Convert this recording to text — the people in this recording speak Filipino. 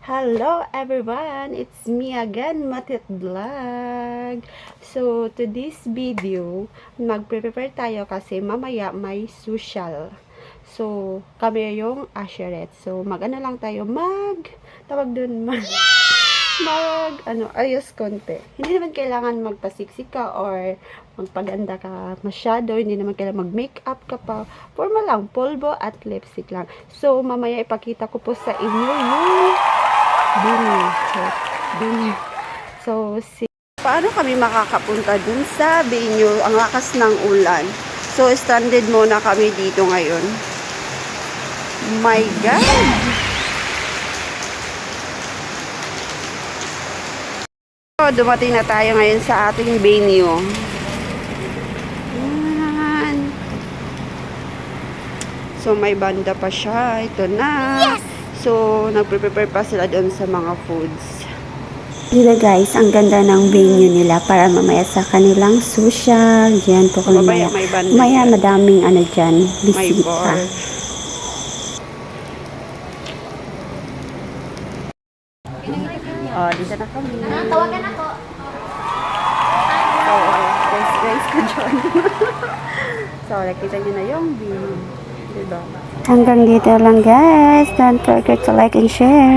Hello everyone, it's me again, Matit Vlog. So, to this video, magpe-prepare tayo kasi mamaya may social. So, kami yung usherette. So, mag-ano lang tayo, tawag dun, ayos konti. Hindi naman kailangan magpasiksik ka or magpaganda ka masyado. Hindi naman kailangan mag-makeup ka pa. Formal lang, polvo at lipstick lang. So, mamaya ipakita ko po sa inyo yung venue. So, paano kami makakapunta dun sa venue? Ang lakas ng ulan. So, stranded muna kami dito ngayon. My God! So, dumating na tayo ngayon sa ating venue. Yan. So, may banda pa siya. Ito na. Yes! So, nagpe-prepare pa sila doon sa mga foods. Dito guys, ang ganda ng venue nila para mamaya sa kanilang social. Diyan po kami maya madaming ano dyan, bisita. Oh, dito na kami. Tawagan ako. So, guys ko dyan. So, nakita nyo na yung venue. Diba? Hanggang dito lang guys. Don't forget to like and share.